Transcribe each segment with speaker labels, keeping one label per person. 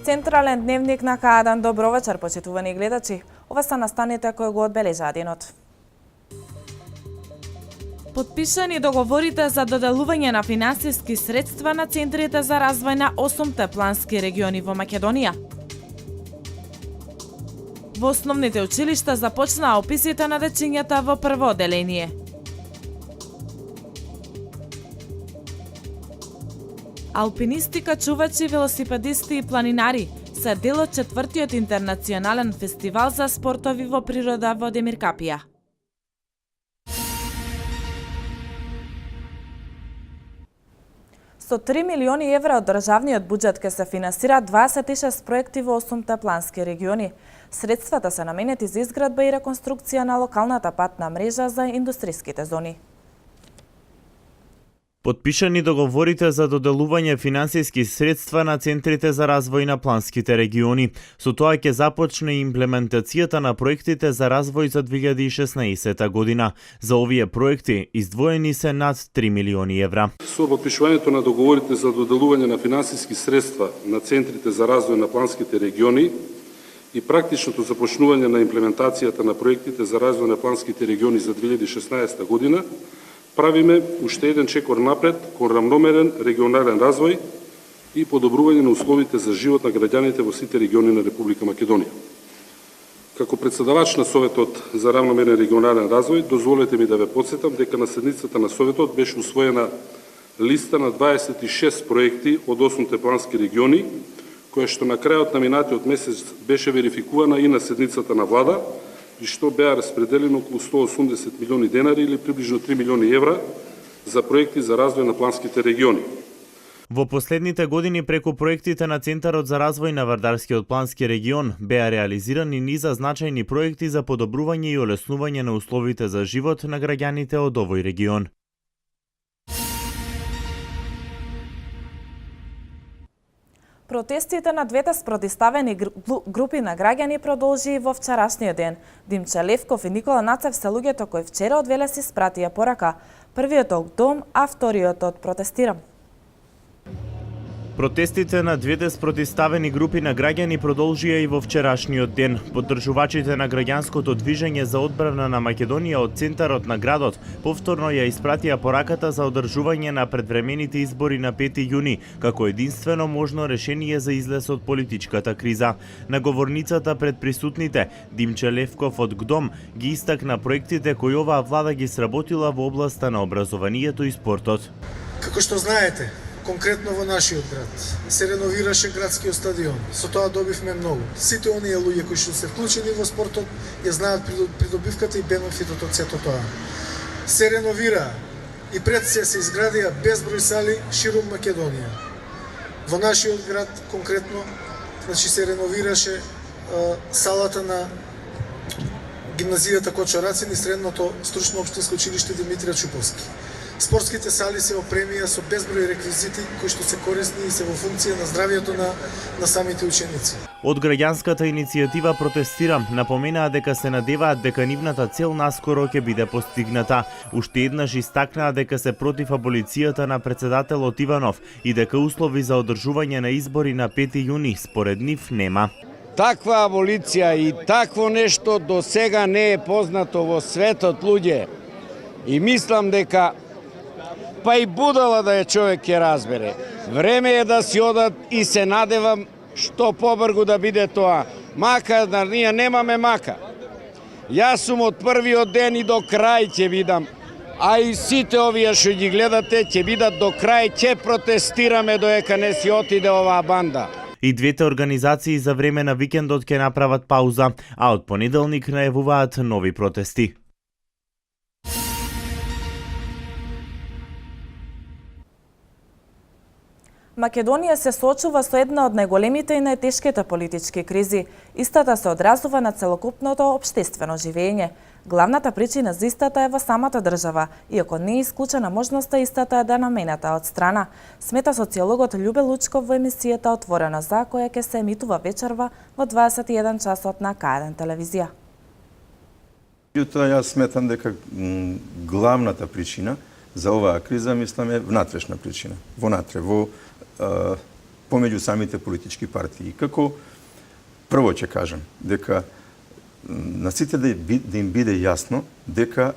Speaker 1: Централен дневник на К1. Добро вечер, почитувани гледачи. Ова се настаните кои го одбележаа денот. Подпишани договорите за доделување на финансиски средства на центрите за развој на 8 плански региони во Македонија. Во основните училишта започнаа описите на дечињата во прво оделение. Алпинисти, качувачи, велосипедисти и планинари се дел од 4-тиот интернационален фестивал за спортови во природа во Демир Капија. Со 3 милиони евра од државниот буџет ќе се финансираат 26 проекти во 8 плански региони. Средствата се наменети за изградба и реконструкција на локалната патна мрежа за индустријските зони.
Speaker 2: Подпишани договорите за доделување финансиски средства на центрите за развој на планските региони. Со тоа ќе започне имплементацијата на проектите за развој за 2016 година. За овие проекти издвоени се над 3 милиони евра.
Speaker 3: Со подпишувањето на договорите за доделување на финансиски средства на центрите за развој на планските региони и практичното започнување на имплементацијата на проектите за развој на планските региони за 2016 година, правиме уште еден чекор напред кон рамномерен регионален развој и подобрување на условите за живот на граѓаните во сите региони на Република Македонија. Како председавач на Советот за рамномерен регионален развој, дозволете ми да ве потсетам дека на седницата на Советот беше усвоена листа на 26 проекти од 8 плански региони, која што на крајот на минатиот месец беше верификувана и на седницата на влада, и што беа распределени околу 180 милиони денари или приближно 3 милиони евра за проекти за развој на планските региони.
Speaker 2: Во последните години преку проектите на Центарот за развој на Вардарскиот плански регион беа реализирани низа значајни проекти за подобрување и олеснување на условите за живот на граѓаните од овој регион.
Speaker 1: Протестите на двете спротивставени групи на граѓани продолжи во вчерашниот ден. Димче Левков и Никола Нацев се луѓето кои вчера од Велес испратија порака. Првиот од дом, а вториот од протестирам.
Speaker 2: Протестите на двете спротивставени групи на граѓани продолжија и во вчерашниот ден. Поддржувачите на граѓанското движење за одбрана на Македонија од центарот на градот повторно ја испратија пораката за одржување на предвремените избори на 5 јуни како единствено можно решение за излез од политичката криза. На говорницата пред присутните, Димче Левков од ГДОМ ги истакна проектите кои оваа влада ги сработила во областа на образованието и спортот.
Speaker 4: Како што знаете, конкретно во нашиот град се реновираше градскиот стадион. Со тоа добивме многу. Сите оние луѓе кои што се вклучени во спортот ја знаат придобивката и бенефитот од сето тоа. Се реновира и пред се изградија безброј сали ширум Македонија. Во нашиот град конкретно се реновираше салата на гимназијата Кочарацин и средното стручно општинско училиште Димитрија Чуповски. Спортските сали се опремија со безброј реквизити кои што се корисни и се во функција на здравието на самите ученици.
Speaker 2: Од граѓанската иницијатива Протестирам напоменаа дека се надеваат дека нивната цел наскоро ќе биде постигната. Уште еднаш истакнаа дека се против аболицијата на председателот Иванов и дека услови за одржување на избори на 5 јуни според нив нема.
Speaker 5: Таква аболиција и такво нешто до сега не е познато во светот, луѓе. И мислам дека па и будала да е човек ќе разбере. Време е да си одат и се надевам што побргу да биде тоа. Мака, да ние немаме мака. Јас сум од првиот ден и до крај ќе бидам. А и сите овие што ги гледате ќе бидат до крај, ќе протестираме доека не си отиде оваа банда.
Speaker 2: И двете организации за време на викендот ќе направат пауза, а од понеделник најавуваат нови протести.
Speaker 1: Македонија се соочува со една од најголемите и најтешките политички кризи. Истата се одразува на целокупното општествено живење. Главната причина за истата е во самата држава, иако не е исклучена можноста истата е да намената од страна, смета социологот Љубе Лучков во емисијата Отворена за, која ќе се емитува вечерва во 21 часот на К1 телевизија.
Speaker 6: Јас сметам дека главната причина за оваа криза, мислам, е внатрешна причина. Вонатре, во помеѓу самите политички партии. Како прво ќе кажам дека на сите да им биде јасно дека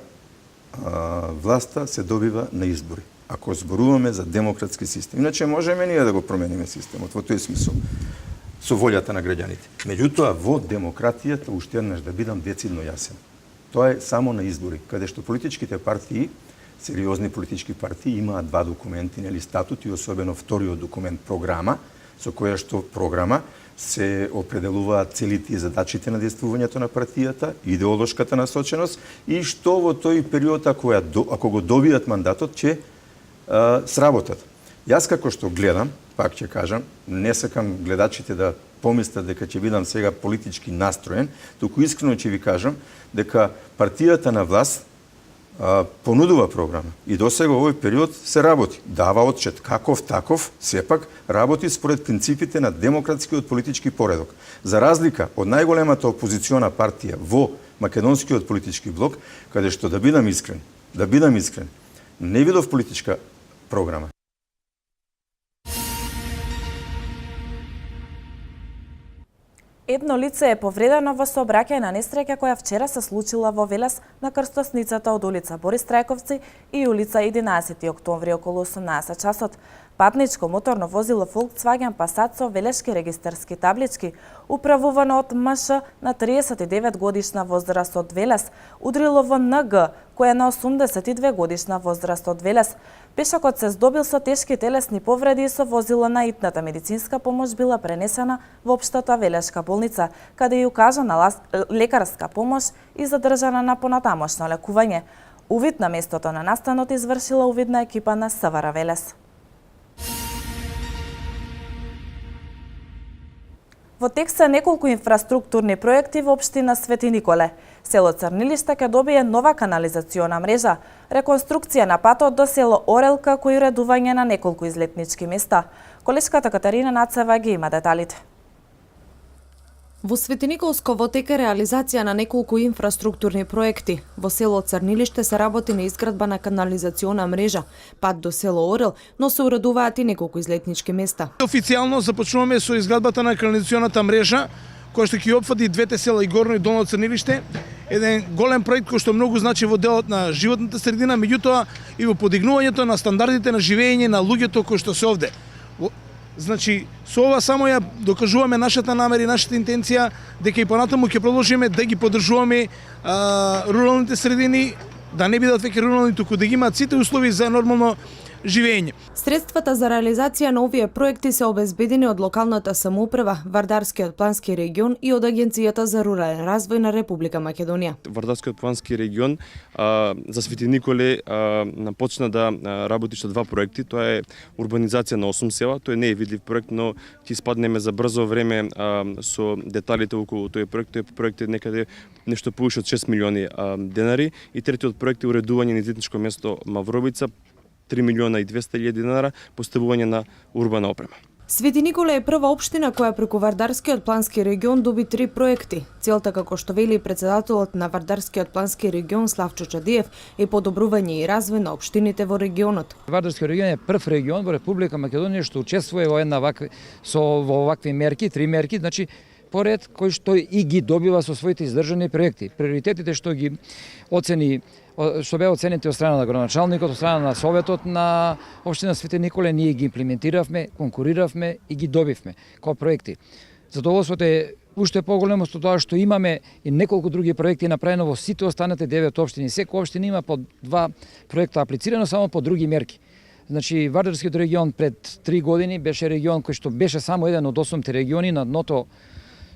Speaker 6: власта се добива на избори. Ако зборуваме за демократски систем. Иначе можеме ние да го промениме системот во тој смисол со волјата на граѓаните. Меѓутоа во демократијата уште еднаш да бидам децидно јасен. Тоа е само на избори, каде што политичките партии, сериозни политички партии имаат два документи, нели статут и особено вториот документ програма, со која што програма се определуваат целите и задачите на действувањето на партијата, идеолошката насоченост и што во тој период ако го добијат мандатот ќе сработат. Јас како што гледам, пак ќе кажам, не сакам гледачите да помислат дека ќе бидам сега политички настроен, туку искрено ќе ви кажам дека партијата на власт понудува програма и досега овој период се работи. Дава отчет каков таков, сепак работи според принципите на демократскиот политички поредок. За разлика од најголемата опозициона партија во македонскиот политички блок, каде што да бидам искрен, не видов политичка програма.
Speaker 1: Едно лице е повредено во сообраќајна несреќа која вчера се случила во Велес на крстосницата од улица Борис Трајковци и улица 11 октомври околу 18 часот. Патничко моторно возило Volkswagen Passat со велешки регистарски таблички, управувано од МШ на 39 годишна возраст од Велес, удрило во НГ, која е на 82 годишна возраст од Велес. Пешакот се здобил со тешки телесни повреди и со возило на итната медицинска помош била пренесена во општата Велешка болница, каде ја укажана лекарска помош и задржана на понатамошно лекување. Увид на местото на настанот извршила увидна екипа на СВР Велес. Во тек се неколку инфраструктурни проекти во општина Свети Николе. Село Црнилиште ќе добие нова канализациона мрежа, реконструкција на патот до село Орелка, кој уредување на неколку излетнички места. Колешката Катарина Нацева ги има деталите.
Speaker 7: Во Светиниколско во тек е реализација на неколку инфраструктурни проекти. Во село Црнилиште се работи на изградба на канализациона мрежа, пат до село Орел, но се уредуваат и неколку излетнички места.
Speaker 8: Официјално започнуваме со изградбата на канализационата мрежа, која што ќе опфати двете села, и Горно и Долно Црнилиште. Еден голем проект кој што многу значи во делот на животната средина, меѓутоа и во подигнувањето на стандардите на живење на луѓето кои што се овде. Значи, со ова само ја докажуваме нашата намера и нашата интенција дека и понатаму ќе продолжиме да ги поддржуваме руралните средини, да не бидат веќе рурални, туку да ги имаат сите услови за нормално живење.
Speaker 7: Средствата за реализација на овие проекти се обезбедени од локалната самоуправа, Вардарскиот плански регион и од Агенцијата за рурален развој на Република Македонија.
Speaker 9: Вардарскиот плански регион за Свети Николе почна да работи со два проекти. Тоа е урбанизација на 8 села. Тој не е видлив проект, но ќе испаднеме за брзо време со деталите околу тој проект. Тој проект е некаде нешто повише од 6 милиони денари и третиот проект е уредување на излетничко место Мавровица, 3 милиона и 200.000 денара, поставување на урбана опрема.
Speaker 7: Свети Николе е прва општина која преку Вардарскиот плански регион доби 3 проекти. Целта, како што вели председателот на Вардарскиот плански регион Славчо Чадиев, е подобрување и развој на општините во регионот.
Speaker 10: Вардарскиот регион е прв регион во Република Македонија што учествува во овакви мерки, 3 мерки, значи поред кој што и ги добива со своите издржани проекти. Приоритетите што ги оцени, што беа оценети од страна на градоначалникот, од страна на Советот на општина Свети Николе, ние ги имплементиравме, конкуриравме и ги добивме како проекти. Задоволството е уште поголемо со тоа што имаме и неколку други проекти направено во сите останати 9 општини. Секоја општина има по 2 проекта аплицирано, само по други мерки. Значи, Вардарскиот регион пред 3 години беше регион кој што беше само еден од 8 региони на дното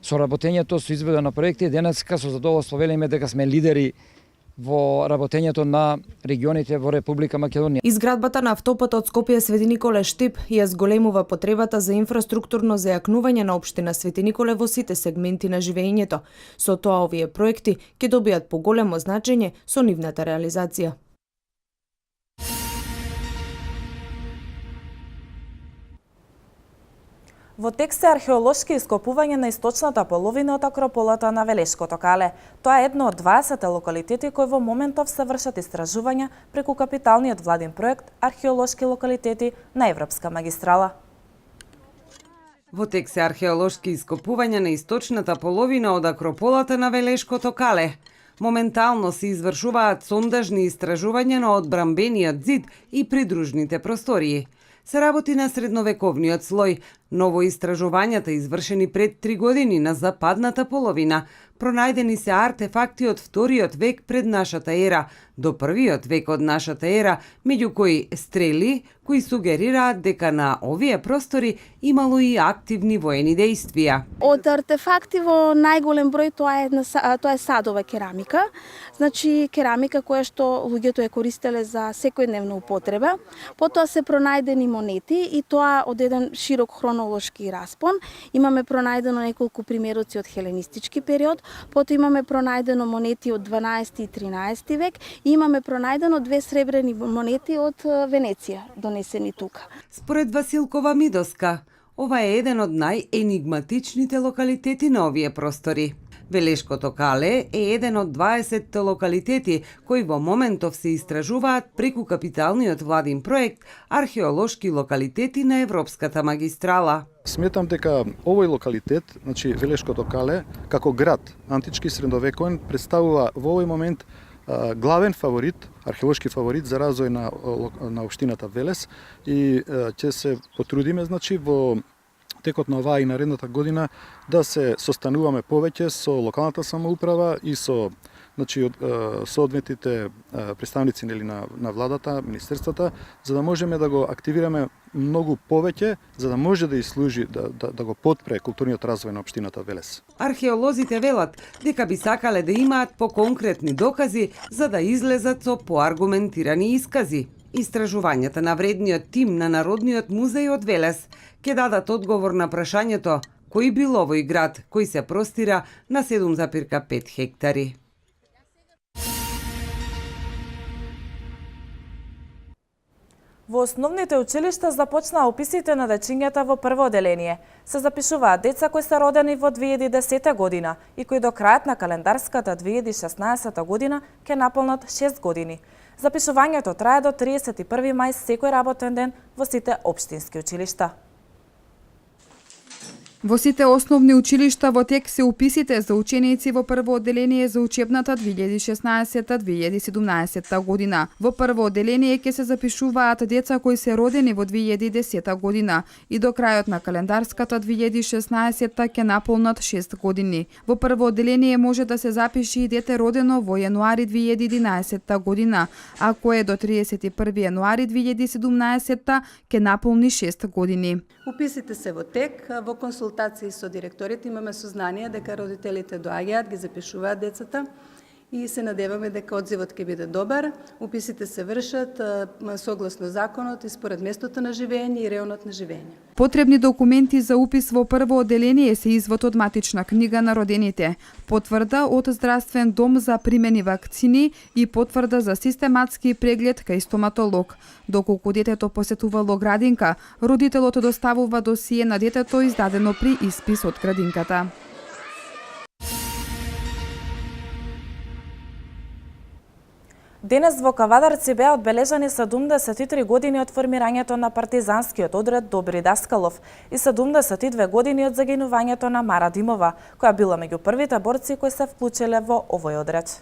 Speaker 10: со работењето, со изведа на проекти. Денеска со задоволство велиме дека сме лидери во работењето на регионите во Република Македонија.
Speaker 7: Изградбата на автопатот Скопје Свети Николе Штип ја зголемува потребата за инфраструктурно зајакнување на општина Свети Николе во сите сегменти на живењето. Со тоа овие проекти ќе добијат поголемо значење со нивната реализација.
Speaker 1: Во тек се археолошки ископување на источната половина од акрополата на Велешкото кале. Тоа е едно од 20 локалитети кои во моментов се вршат истражувања преку капиталниот владин проект Археолошки локалитети на Европска магистрала.
Speaker 11: Во тек се археолошки ископувања на источната половина од акрополата на Велешкото кале. Моментално се извршуваат сондажни истражувања на одбрамбениот зид и придружните простории. Се работи на средновековниот слој, но во истражувањата извршени пред 3 години на западната половина, пронајдени се артефакти од вториот век пред нашата ера до првиот век од нашата ера, меѓу кои стрели, кои сугерираат дека на овие простори имало и активни воени дејствија.
Speaker 12: Од артефакти во најголем број тоа е садова керамика, значи керамика која што луѓето ја користеле за секојдневна употреба. Потоа се пронајдени монети и тоа од еден широк хронолошки распон. Имаме пронајдено неколку примероци од хеленистички период, потоа имаме пронајдено монети од 12 и 13 век и имаме пронајдено 2 сребрени монети од Венеција, донесени тука.
Speaker 11: Според Василкова Мидоска, ова е еден од најенигматичните локалитети на овие простори. Велешкото кале е еден од 20 локалитети кои во моментов се истражуваат преку капиталниот владин проект Археолошки локалитети на Европската магистрала.
Speaker 13: Сметам дека овој локалитет, значи Велешкото кале, како град антички средновековен, представува во овој момент главен фаворит, археолошки фаворит за развој на општината Велес и ќе се потрудиме, значи, во текот на оваа и наредната година да се состануваме повеќе со локалната самоуправа и со соодветните представници на владата, министерствата, за да можеме да го активираме многу повеќе, за да може да служи да го подпре културниот развој на општината Велес.
Speaker 11: Археолозите велат дека би сакале да имаат поконкретни докази за да излезат со поаргументирани искази. Истражувањата на вредниот тим на Народниот музеј од Велес ќе дадат одговор на прашањето кој бил овој град кој се простира на 7,5 хектари.
Speaker 1: Во основните училишта започнаа уписите на дечињата во прво оделение. Се запишуваат деца кои се родени во 2010 година и кои до крајот на календарската 2016 година ќе наполнат 6 години. Запишувањето трае до 31 мај секој работен ден во сите општински училишта.
Speaker 14: Во сите основни училишта во тек се уписите за ученици во прво оделение за учебната 2016-2017 година. Во прво оделение ќе се запишуваат деца кои се родени во 2010 година и до крајот на календарската 2016 ќе наполнат 6 години. Во прво оделение може да се запиши и дете родено во јануари 2011 година, а кое до 31 јануари 2017 ќе наполни 6 години.
Speaker 15: Уписите се во тек, во консултации со директорите имаме сознание дека родителите доаѓаат, ги запишуваат децата и се надеваме дека одзивот ќе биде добар. Уписите се вршат согласно законот и според местото на живење и реонот на живење.
Speaker 14: Потребни документи за упис во прво оделение се извод од матична книга на родените, потврда од здравствен дом за примени вакцини и потврда за систематски преглед кај стоматолог. Доколку детето посетувало градинка, родителот доставува досие на детето издадено при испис од градинката.
Speaker 1: Денес во Кавадарци беа одбележани 73 години од формирањето на партизанскиот одред Добри Даскалов и 72 години од загинувањето на Мара Димова, која била меѓу првите борци кои се вклучиле во овој одред.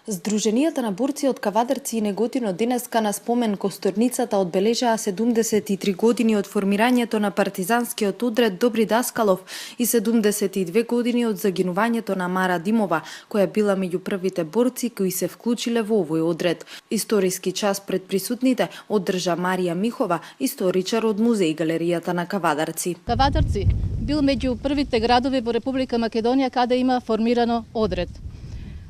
Speaker 16: Сдруженијата на борци од Кавадарци и Неготино денеска на спомен Косторницата одбележаа 73 години од формирањето на партизанскиот одред Добри Даскалов и 72 години од загинувањето на Мара Димова, која била меѓу првите борци кои се вклучиле во овој одред. Историски час пред присутните одржа Марија Михова, историчар од Музеј галеријата на Кавадарци.
Speaker 17: Кавадарци бил меѓу првите градови во Република Македонија каде има формирано одред.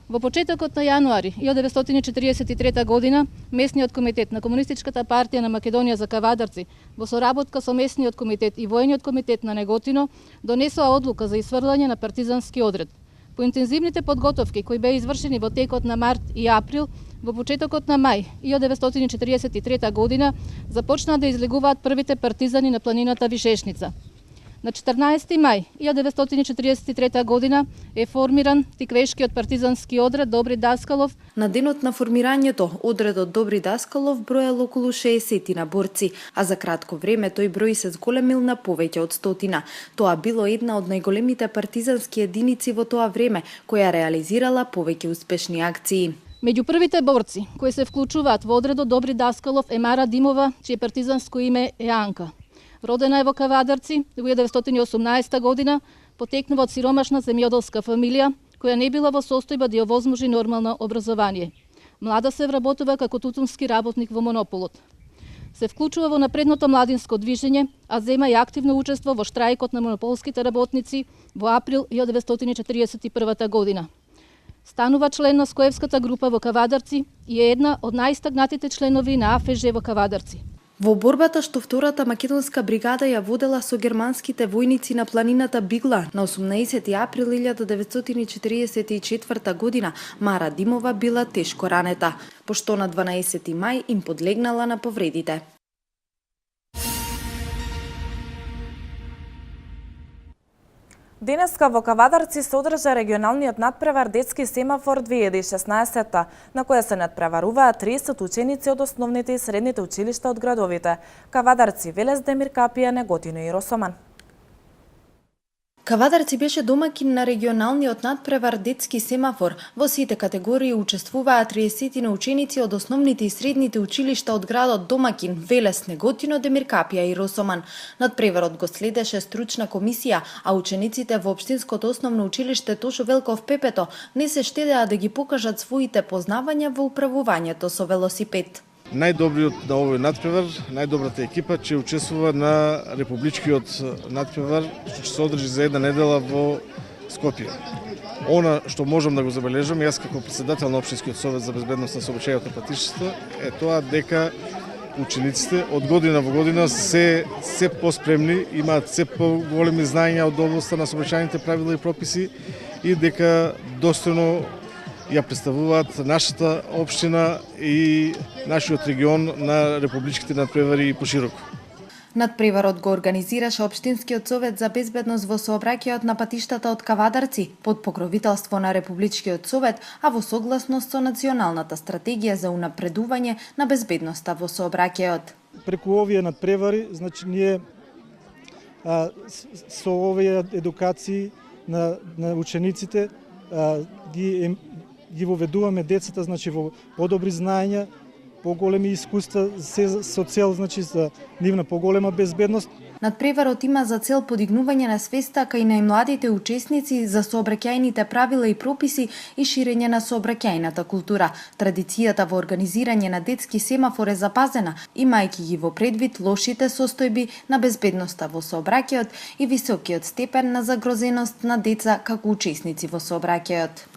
Speaker 17: Во почетокот на јануари 1943 година, Месниот комитет на Комунистичката партија на Македонија за Кавадарци, во соработка со Месниот комитет и Воениот комитет на Неготино, донесоа одлука за исфрлање на партизански одред. По интензивните подготовки кои беа извршени во текот на март и април, во почетокот на мај 1943 година започнаа да излегуваат првите партизани на планината Вишешница. На 14. мај 1943 година е формиран тиквешкиот партизански одред Добри Даскалов.
Speaker 16: На денот на формирањето, одредот Добри Даскалов броел околу 60 на борци, а за кратко време тој број се зголемил на повеќе од 100. Тоа било една од најголемите партизански единици во тоа време, која реализирала повеќе успешни акции.
Speaker 17: Меѓу првите борци кои се вклучуваат во одредот Добри Даскалов е Мара Димова, чие партизанско име е Анка. Родена е во Кавадарци во 1918 година, потекнува од сиромашна земјоделска фамилија, која не била во состојба да ја овозможи нормално образование. Млада се вработува како тутунски работник во монополот. Се вклучува во напредното младинско движење, а зема и активно учество во штрајкот на монополските работници во април 1941 година. Станува член на Скоевската група во Кавадарци и е една од најстагнатите членови на АФЖ во Кавадарци.
Speaker 16: Во борбата што втората македонска бригада ја водела со германските војници на планината Бигла на 18 април 1944 година, Мара Димова била тешко ранета, пошто на 12 мај им подлегнала на повредите.
Speaker 1: Денеска во Кавадарци се одржа регионалниот надпревар детски семафор 2016, на која се надпреваруваат 30 ученици од основните и средните училишта од градовите Кавадарци, Велес, Демир Капија, Неготино и Росоман.
Speaker 16: Кавадарци беше домакин на регионалниот надпревар детски семафор. Во сите категории учествуваа 30 ученици од основните и средните училишта од градот домакин Велес, Неготино, Демир Капија и Росоман. Надпреварот го следеше стручна комисија, а учениците во општинското основно училиште Тошо Велков Пепето не се штедеа да ги покажат своите познавања во управувањето со велосипед.
Speaker 8: Најдобриот на овој надпревар, најдобрата екипа че учествува на републичкиот надпревар, што ќе се одржи за една недела во Скопје. Она што можам да го забележам, јас како председател на Општинскиот совет за безбедност на сообраќајното патишта, е тоа дека учениците од година во година се поспремни, имаат се поголеми знаења од областта на сообраќајните правила и прописи и дека достојно ја представуваат нашата општина и нашиот регион на републичките надпревари и пошироко.
Speaker 16: Надпреварот го организираше Општинскиот совет за безбедност во сообраќајот на патиштата од Кавадарци под покровителство на Републичкиот совет, а во согласност со националната стратегија за унапредување на безбедноста во сообраќајот.
Speaker 18: Преку овие надпревари, значи ние со овие едукации на учениците ги воведуваме децата, значи во подобри знаења, поголеми искуства, се со цел, значи за нивна поголема безбедност.
Speaker 16: Надпреварот има за цел подигнување на свеста кај најмладите учесници за сообраќајните правила и прописи и ширење на сообраќајната култура. Традицијата во организирање на детски семафор е запазена, имајќи ги во предвид лошите состојби на безбедноста во сообраќајот и високиот степен на загрозеност на деца како учесници во сообраќајот.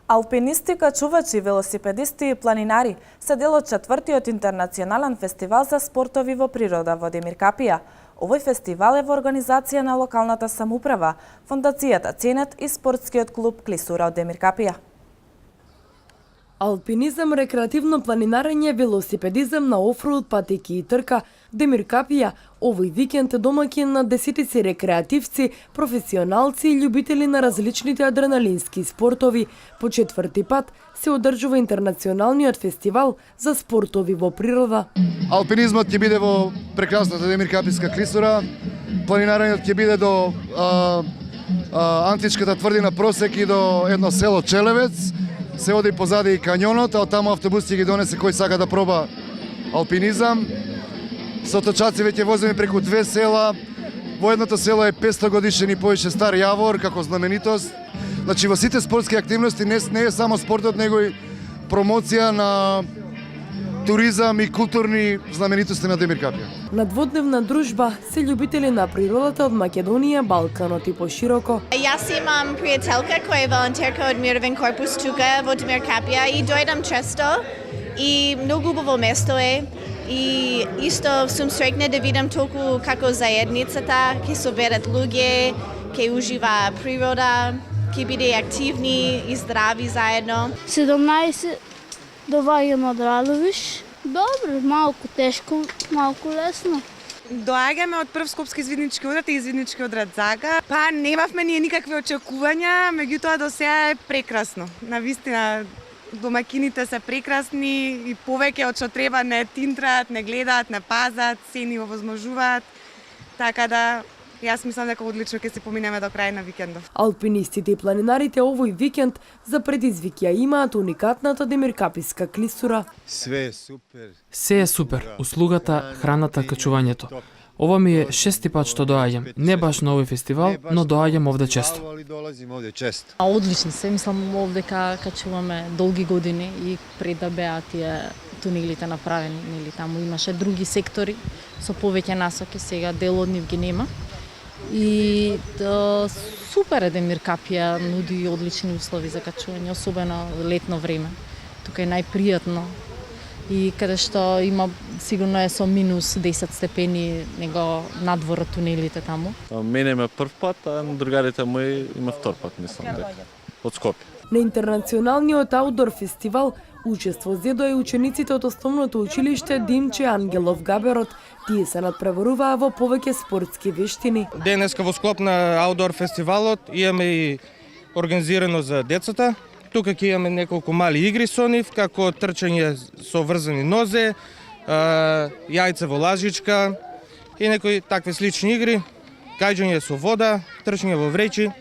Speaker 1: Алпинистика, чувачи, велосипедисти и планинари се дел од 4-тиот интернационален фестивал за спортови во природа во Демир Капија. Овој фестивал е во организација на локалната самоуправа, Фондацијата Ценет и спортскиот клуб Клисура од Демир Капија.
Speaker 19: Алпинизам, рекреативно планинарење, велосипедизам на офроуд патеки и трка, Демир Капија овој викенд е домакин на десетици рекреативци, професионалци и љубители на различните адреналински спортови. По 4-ти пат се одржува интернационалниот фестивал за спортови во природа.
Speaker 20: Алпинизмот ќе биде во прекрасната Демир Капијска клисура, планинарењето ќе биде до античката тврдина Просек и до едно село Челевец. Се оди позади и каньонот, а оттаму автобусите ги донесе кој сака да проба алпинизам. Со точаци веќе возиме преку 2 села. Во едното село е 500 годишен и повеќе стар јавор како знаменитост. Значи во сите спортски активности не е само спортот, него и промоција на туризам и културни знаменитости на Демир Капија.
Speaker 19: На дводневна дружба се љубители на природата од Македонија, Балканот и пошироко.
Speaker 21: Јас имам пријателка која е волонтерка од Мировен корпус тука во Демир Капија и дојдам често и многу убаво место е. И исто сум среќна да видам толку како заедницата ќе соберат луѓе, ќе ужива природа, ќе биде активни и здрави заедно.
Speaker 22: 17 доаѓам од Радовиш,
Speaker 3: Добро, малку тешко, малку лесно.
Speaker 22: Доаѓаме од прв Скопски извиднички одред и извиднички одред Зага. Па немавме ние никакви очекувања, меѓутоа до сега е прекрасно. Навистина домакините се прекрасни и повеќе од што треба не тинтраат, не гледаат, не пазат, се ни овозможуваат. Така да јас мислам дека одлично ќе се поминеме до крај на викендов.
Speaker 19: Алпинистите и планинарите овој викенд за предизвики имаат уникатната Демиркаписка клисура.
Speaker 23: Све е супер.
Speaker 24: Се е супер. Услугата, храната, качувањето. Ова ми е шести пат што доаѓам. Не баш на овој фестивал, но доаѓам овде често.
Speaker 23: Долазим овде често.
Speaker 25: Одлично се, мислам овде качуваме долги години и пред да беа тие тунелите направени, нели таму имаше други сектори со повеќе насоки, сега дел од нив ги нема. И супер е Демиркапија, нуди одлични услови за качување, особено летно време. Тука е најпријатно. И каде што има, сигурно е со минус 10 степени него надвор од тунелите таму.
Speaker 26: Мене ме прв пат, а другарите мои има втор пат, мислам, дека од Скопје.
Speaker 19: На интернационалниот аутдор фестивал учество зедоа и учениците од основното училиште Димче Ангелов Габерот. Тие се надпреваруваа во повеќе спортски вештини.
Speaker 27: Денеска во склоп на аутдор фестивалот имаме и организирано за децата. Тука ќе имаме неколку мали игри со нив, како трчање со врзани нозе, јајце во лажичка и некои такви слични игри, каѓање со вода, трчање во вречи.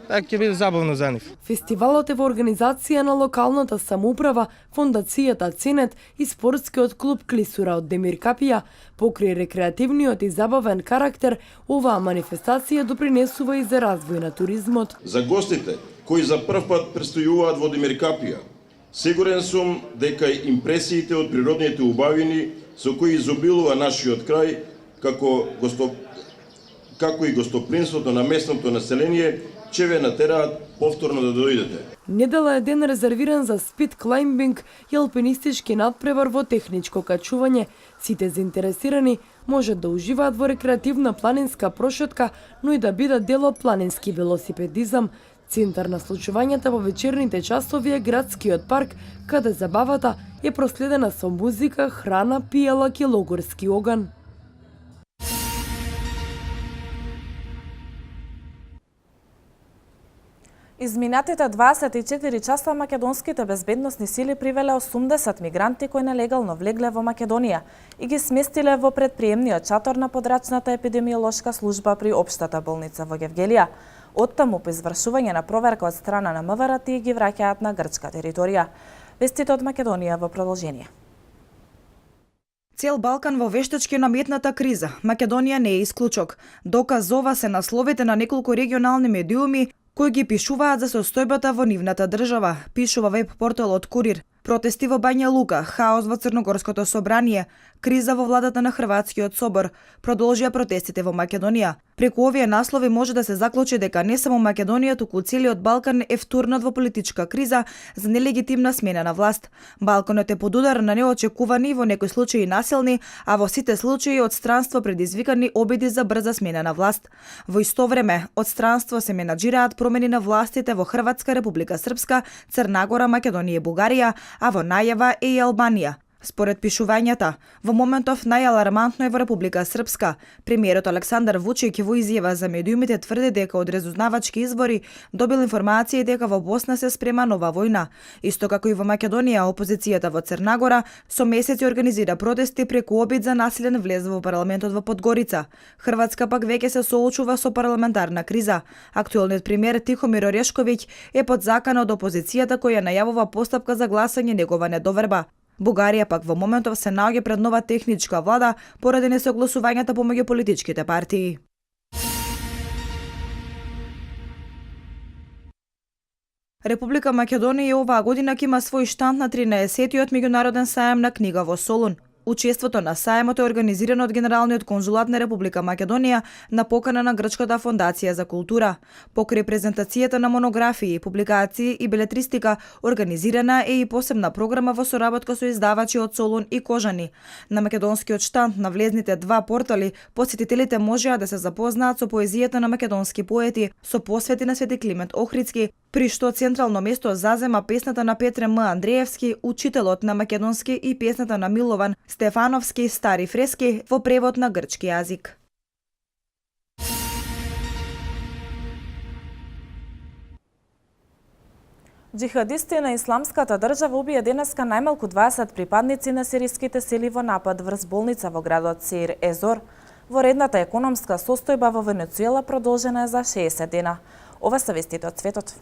Speaker 27: Така ќе биде забавно за нив.
Speaker 19: Фестивалот е во организација на локалната самоуправа, фондацијата Ценет и спортскиот клуб Клисура од Демиркапија. Покрај рекреативниот и забавен карактер, оваа манифестација допринесува и за развој на туризмот.
Speaker 28: За гостите кои за прв пат престојуваат во Демиркапија, сигурен сум дека импресиите од природните убавини со кои изобилува нашиот крај, како и гостопримството на местното население, ќе ве натераат повторно да дојдете.
Speaker 19: Недела е ден резервиран за спид клаймбинг и алпинистички надпревар во техничко качување. Сите заинтересирани можат да уживаат во рекреативна планинска прошетка, но и да бидат дел од планински велосипедизам. Центар на случувањата во вечерните часови е градскиот парк, каде забавата е проследена со музика, храна, пијалак и логорски оган.
Speaker 1: Изминатите 24 часа македонските безбедносни сили привеле 80 мигранти кои нелегално влегле во Македонија и ги сместиле во предприемниот чатор на подрачната епидемиолошка служба при Општата болница во Гевгелија. Оттаму по извршување на проверка од страна на МВР тие ги враќаат на грчка територија. Вестите од Македонија во продолжение.
Speaker 29: Цел Балкан во вештачки наметната криза. Македонија не е исклучок. Доказ ова се насловите на неколку регионални медиуми кои ги пишуваат за состојбата во нивната држава, пишува веб порталот Курир. Протести во Бања Лука, хаос во Црногорското собрание, криза во владата на Хрватскиот собор, продолжија протестите во Македонија. Преку овие наслови може да се заклучи дека не само Македонија, туку целиот Балкан е втурнат во политичка криза за нелегитимна смена на власт. Балканот е под удар на неочекувани, во некои случаи насилни, а во сите случаи од странство предизвикани обиди за брза смена на власт. Во исто време, од странство се менаџираат промени на властите во Хрватска, Република Српска, Црна Гора, Македонија и Бугарија, а во најава е и Албанија. Според пишувањата, во моментов најалармантно е во Република Српска. Премиерот Александар Вучик во изјава за медиумите тврди дека од разузнавачки избори добил информации дека во Босна се спрема нова војна. Исто како и во Македонија, опозицијата во Црна Гора со месеци организира протести преку обид за насилен влез во парламентот во Подгорица. Хрватска пак веќе се соочува со парламентарна криза. Актуелниот премиер Тихомир Орешковиќ е под закана од опозицијата која најавува постапка за гласање негова недоверба. Бугарија пак во моментов се наоѓа пред нова техничка влада поради несогласувањата помеѓу политичките партии. Република Македонија оваа година ќе има свој штанд на 13-тиот меѓународен сајам на книга во Солун. Учеството на сајмот е организирано од Генералниот конзулат на Република Македонија на покана на Грчката фондација за култура. Покрај презентацијата на монографии, публикации и белетристика, организирана е и посебна програма во соработка со издавачи од Солун и Кожани. На македонскиот штанд на влезните два портали посетителите можеа да се запознаат со поезијата на македонски поети, со посвети на Свети Климент Охридски, при што централно место зазема песната на Петре М. Андреевски, учителот на македонски, и песната на Милован Стефановски Стари фрески во превод на грчки јазик.
Speaker 1: Джихадисти на Исламската држава убија денеска најмалку 20 припадници на сириските сили во напад врз болница во градот Сеир Езор. Воредната економска состојба во Венецуела продолжена е за 60 дена. Ова се вестите од светот.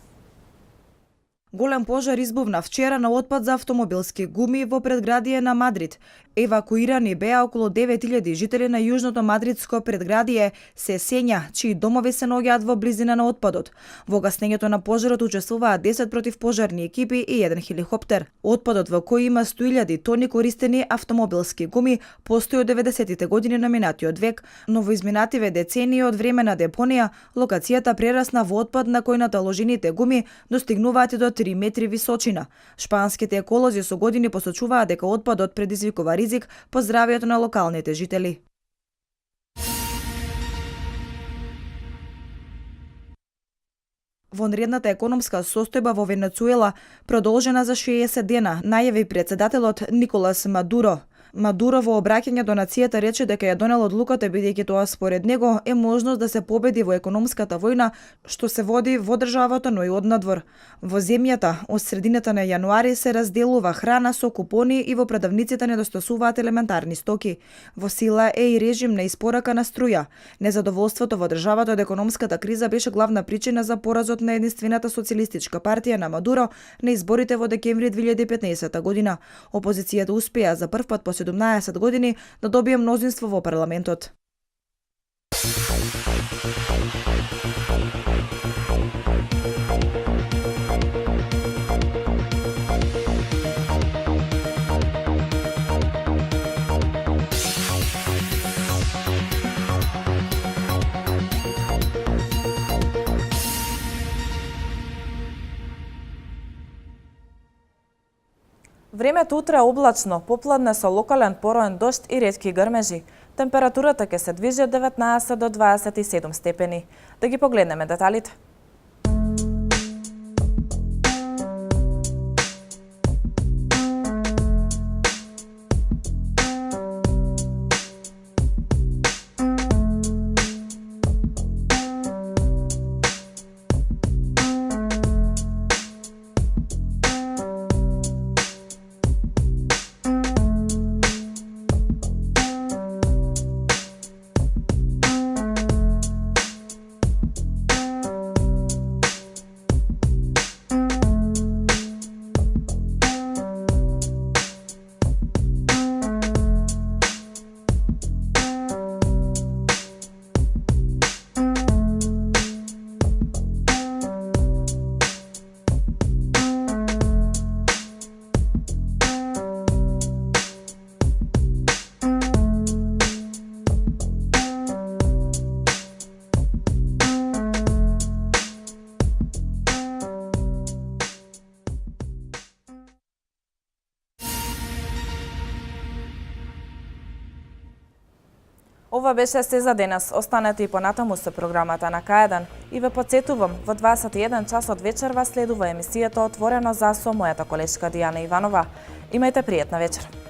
Speaker 29: Голем пожар избувна вчера на отпад за автомобилски гуми во предградие на Мадрид. Евакуирани беа околу 9000 жители на јужното мадридско предградие Сесења, чии домови се наоѓаат во близина на отпадот. Во гаснењето на пожарот учествуваат 10 противпожарни екипи и 1 хеликоптер. Отпадот, во кој има 100.000 тони користени автомобилски гуми, постои од 90-тите години на минатиот век, но во изминативе децении од време на депонија, локацијата прерасна во отпад на кој наталожените гуми достигнуваат и до 3 метри височина. Шпанските еколози со години посочуваат дека отпадот предизвикува ризик по здравието на локалните жители. Вонредната економска состојба во Венецуела продолжена за 60 дена, најави председателот Николас Мадуро. Мадуро во обраќање до нацијата рече дека ја донел одлуката бидејќи тоа според него е можност да се победи во економската војна што се води во државата, но и однадвор. Во земјата од средината на јануари се разделува храна со купони и во продавниците недостасуваат елементарни стоки. Во сила е и режим на испорака на струја. Незадоволството во државата од економската криза беше главна причина за поразот на единствената социјалистичка партија на Мадуро на изборите во декември 2015 година. Опозицијата успеа за прв пат по 17 години да добие мнозинство во парламентот.
Speaker 1: Времето утре е облачно, попладне со локален пороен дожд и ретки грмежи. Температурата ќе се движи од 19 до 27 степени. Да ги погледнеме деталите. Ова беше се за денес. Останете и понатаму со програмата на К1 и ве потсетувам, во 21 часот вечерва следува емисијата Отворено за со мојата колешка Дијана Иванова. Имајте пријатна вечер.